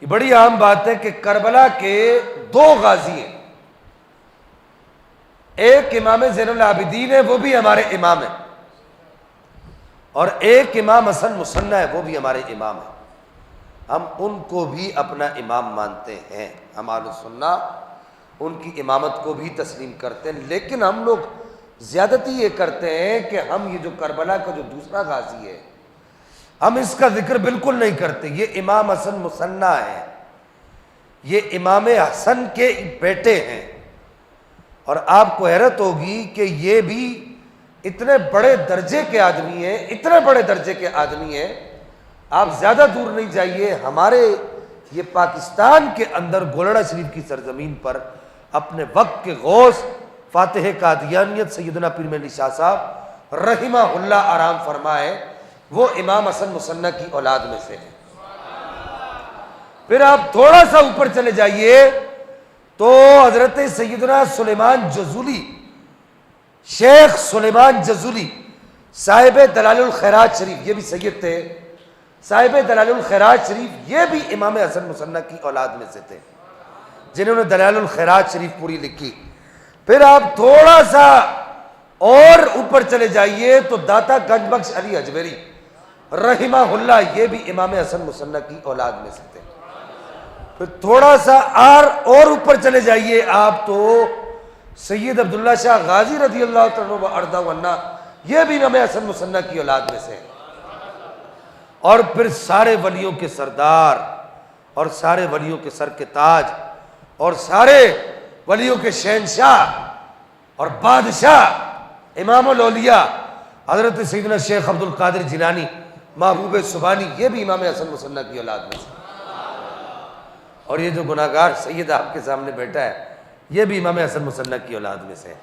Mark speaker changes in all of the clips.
Speaker 1: یہ بڑی عام بات ہے کہ کربلا کے دو غازی ہیں، ایک امام زین العابدین ہے وہ بھی ہمارے امام ہیں، اور ایک امام حسن مثنی ہے وہ بھی ہمارے امام ہیں۔ ہم ان کو بھی اپنا امام مانتے ہیں، ہم اہل سنت ان کی امامت کو بھی تسلیم کرتے ہیں، لیکن ہم لوگ زیادتی یہ کرتے ہیں کہ ہم یہ جو کربلا کا جو دوسرا غازی ہے ہم اس کا ذکر بالکل نہیں کرتے۔ یہ امام حسن مثنی ہے، یہ امام حسن کے بیٹے ہیں، اور آپ کو حیرت ہوگی کہ یہ بھی اتنے بڑے درجے کے آدمی ہیں، اتنے بڑے درجے کے آدمی ہیں، آپ زیادہ دور نہیں جائیے، ہمارے یہ پاکستان کے اندر گولڑا شریف کی سرزمین پر اپنے وقت کے غوث فاتح قادیانیت سیدنا پیر مہدی شاہ صاحب رحمہ اللہ آرام فرمائے، وہ امام حسن مثنی کی اولاد میں سے ہیں۔ پھر آپ تھوڑا سا اوپر چلے جائیے تو حضرت سیدنا سلیمان جزولی، شیخ سلیمان جزولی صاحب دلال الخیرات شریف، یہ بھی سید تھے، صاحب دلال الخیرات شریف یہ بھی امام حسن مثنی کی اولاد میں سے تھے، جنہوں نے دلال الخیرات شریف پوری لکھی۔ پھر آپ تھوڑا سا اور اوپر چلے جائیے تو داتا گنج بخش علی اجمیری رحمہ اللہ یہ بھی امام حسن مثنی کی اولاد میں سے تھے۔ پھر تھوڑا سا اور اوپر چلے جائیے آپ تو سید عبداللہ شاہ غازی رضی اللہ تعالیٰ عنہ ورنہ یہ بھی امام حسن مثنی کی اولاد میں سے ہیں۔ اور پھر سارے ولیوں کے سردار اور سارے ولیوں کے سر کے تاج اور سارے ولیوں کے شہنشاہ اور بادشاہ امام الاولیاء حضرت سیدنا شیخ عبد القادر جیلانی محبوب سبحانی یہ بھی امام حسن مثنی کی اولاد میں سے، اور یہ جو گناہگار سید آپ کے سامنے بیٹھا ہے یہ بھی امام حسن مثنی کی اولاد میں سے۔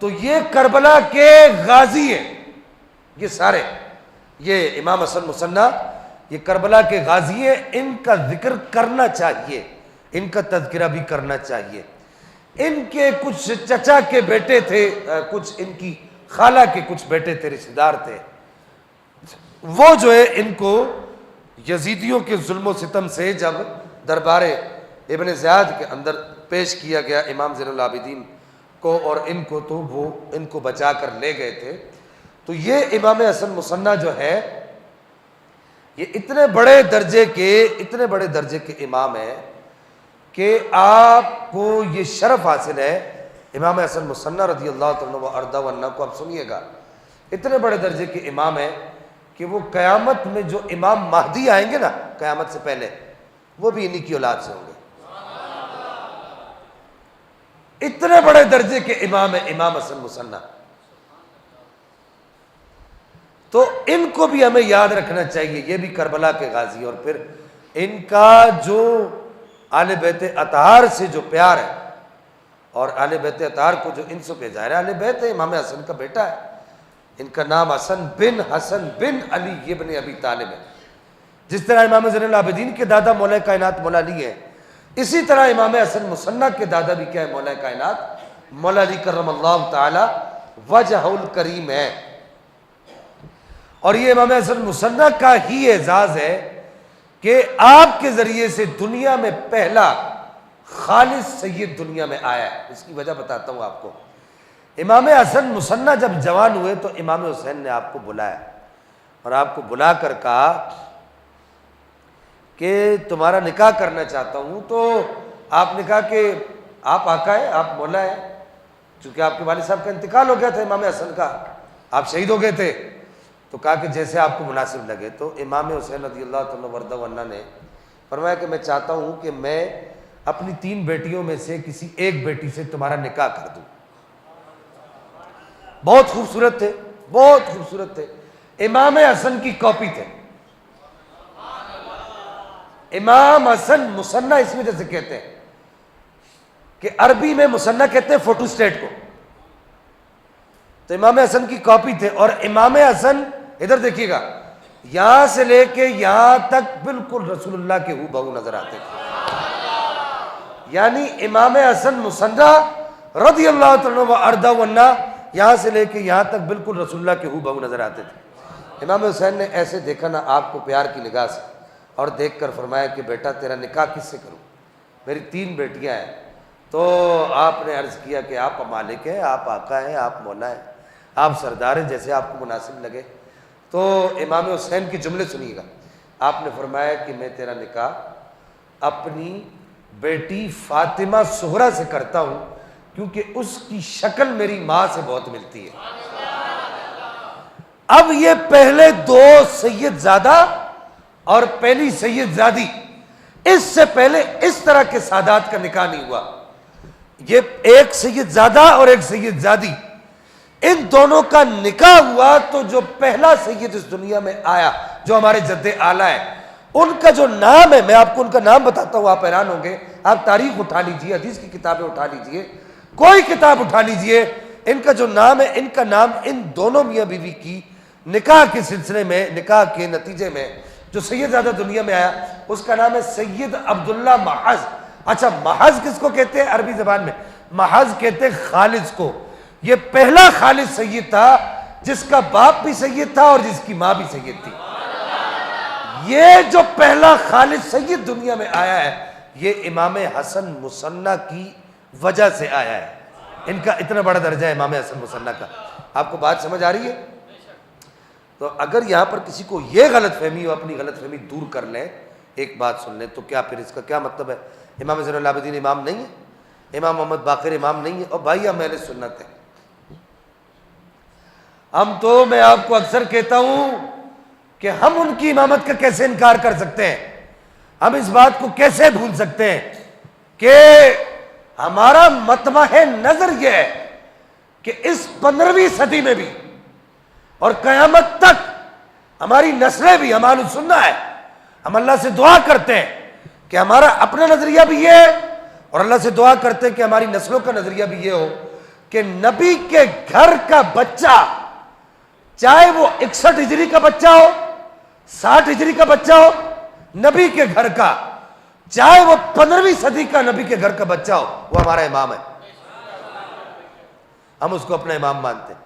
Speaker 1: تو یہ کربلا کے غازی ہیں، یہ سارے یہ امام حسن مثنی یہ کربلا کے غازی ہیں، ان کا ذکر کرنا چاہیے، ان کا تذکرہ بھی کرنا چاہیے۔ ان کے کچھ چچا کے بیٹے تھے، کچھ ان کی خالہ کے کچھ بیٹے تھے، رشتہ دار تھے، وہ جو ہے ان کو یزیدیوں کے ظلم و ستم سے جب دربار ابن زیاد کے اندر پیش کیا گیا امام زین العابدین کو اور ان کو، تو وہ ان کو بچا کر لے گئے تھے۔ تو یہ امام حسن مثنی جو ہے یہ اتنے بڑے درجے کے امام ہیں کہ آپ کو یہ شرف حاصل ہے، امام حسن مثنی رضی اللہ تعالیٰ عنہ کو آپ سنیے گا، اتنے بڑے درجے کے امام ہیں کہ وہ قیامت میں جو امام مہدی آئیں گے نا قیامت سے پہلے وہ بھی انہی کی اولاد سے ہوں گے۔ اتنے بڑے درجے کے امام ہیں امام حسن مثنی، تو ان کو بھی ہمیں یاد رکھنا چاہیے، یہ بھی کربلا کے غازی۔ اور پھر ان کا جو اہل بیت اطہار سے جو پیار ہے اور اہل بیت اطہار کو جو ان سے پہ ظاہر ہے، اہل بیت امام حسن کا بیٹا ہے، ان کا نام حسن بن علی ابن ابی طالب ہے۔ جس طرح امام زین العابدین کے دادا مولا کائنات مولا علی ہے، اسی طرح امام حسن مثنی کے دادا بھی کیا ہے؟ مولا کائنات مولا علی کرم اللہ تعالی وجہ الکریم ہے۔ اور یہ امام حسن مثنی کا ہی اعزاز ہے کہ آپ کے ذریعے سے دنیا میں پہلا خالص سید دنیا میں آیا ہے۔ اس کی وجہ بتاتا ہوں آپ کو۔ امام حسن مثنی جب جوان ہوئے تو امام حسین نے آپ کو بلایا اور آپ کو بلا کر کہا کہ تمہارا نکاح کرنا چاہتا ہوں۔ تو آپ نے کہا کہ آپ آقا ہیں، آپ مولا ہیں، چونکہ آپ کے والد صاحب کا انتقال ہو گیا تھا امام حسن کا، آپ شہید ہو گئے تھے، تو کہا کہ جیسے آپ کو مناسب لگے۔ تو امام حسین رضی اللہ تعالیٰ عنہ نے فرمایا کہ میں چاہتا ہوں کہ میں اپنی 3 بیٹیوں میں سے کسی ایک بیٹی سے تمہارا نکاح کر دوں۔ بہت خوبصورت تھے، بہت خوبصورت تھے، امام حسن کی کاپی تھے۔ امام حسن مثنی اس وجہ سے کہتے ہیں کہ عربی میں مثنی کہتے ہیں فوٹو اسٹیٹ کو، تو امام حسن کی کاپی تھے۔ اور امام حسن ادھر دیکھیے گا، یہاں سے لے کے یہاں تک بالکل رسول اللہ کے ہو بہو نظر آتے تھے۔ یعنی امام حسن مثنی رضی اللہ تعالیٰ عنہ یہاں سے لے کے یہاں تک بالکل رسول اللہ کے ہو بہو نظر آتے تھے۔ امام حسین نے ایسے دیکھا نا آپ کو پیار کی نگاہ سے، اور دیکھ کر فرمایا کہ بیٹا تیرا نکاح کس سے کروں؟ میری 3 بیٹیاں ہیں۔ تو آپ نے عرض کیا کہ آپ مالک ہیں، آپ آقا ہیں، آپ مولا ہیں، آپ سردار ہیں، جیسے آپ کو مناسب لگے۔ تو امام حسین کے جملے سنیے گا۔ آپ نے فرمایا کہ میں تیرا نکاح اپنی بیٹی فاطمہ زہرا سے کرتا ہوں، کیونکہ اس کی شکل میری ماں سے بہت ملتی ہے۔ اب یہ پہلے 2 سید زادہ اور پہلی سید زادی، اس سے پہلے اس طرح کے سادات کا نکاح نہیں ہوا۔ یہ ایک سید زادہ اور ایک سید زادی، ان دونوں کا نکاح ہوا تو جو پہلا سید اس دنیا میں آیا جو ہمارے جد اعلیٰ ہے، ان کا جو نام ہے، میں آپ کو ان کا نام بتاتا ہوں، آپ حیران ہوں گے۔ آپ تاریخ اٹھا لیجئے، حدیث کی کتابیں اٹھا لیجئے، کوئی کتاب اٹھا لیجئے، ان کا جو نام ہے، ان کا نام ان دونوں میاں بیوی کی نکاح کے سلسلے میں، نکاح کے نتیجے میں جو سید زادہ دنیا میں آیا، اس کا نام ہے سید عبداللہ محض۔ اچھا، محض کس کو کہتے ہیں عربی زبان میں؟ محض کہتے ہیں خالص کو۔ یہ پہلا خالص سید تھا جس کا باپ بھی سید تھا اور جس کی ماں بھی سید تھی۔ یہ جو پہلا خالص سید دنیا میں آیا ہے، یہ امام حسن مصنع کی وجہ سے آیا ہے۔ ان کا اتنا بڑا درجہ ہے امام حسن مصنع کا۔ آپ کو بات سمجھ آ رہی ہے؟ تو اگر یہاں پر کسی کو یہ غلط فہمی ہو، اپنی غلط فہمی دور کر لیں، ایک بات سن لیں، تو کیا پھر اس کا کیا مطلب ہے؟ امام زین العابدین امام نہیں ہے؟ امام محمد باقر امام نہیں ہے؟ اور بھائی ہم اہل سنت ہیں۔ ہم تو، میں آپ کو اکثر کہتا ہوں کہ ہم ان کی امامت کا کیسے انکار کر سکتے ہیں؟ ہم اس بات کو کیسے بھول سکتے ہیں کہ ہمارا مطمح نظر یہ ہے کہ اس 15ویں صدی میں بھی اور قیامت تک ہماری نسلیں بھی، ہم اہل سنت ہے، ہم اللہ سے دعا کرتے ہیں کہ ہمارا اپنا نظریہ بھی یہ ہے، اور اللہ سے دعا کرتے ہیں کہ ہماری نسلوں کا نظریہ بھی یہ ہو کہ نبی کے گھر کا بچہ، چاہے وہ 61 ہجری کا بچہ ہو، 60 ہجری کا بچہ ہو، نبی کے گھر کا، چاہے وہ 15ویں صدی کا نبی کے گھر کا بچہ ہو، وہ ہمارا امام ہے، ہم اس کو اپنا امام مانتے ہیں۔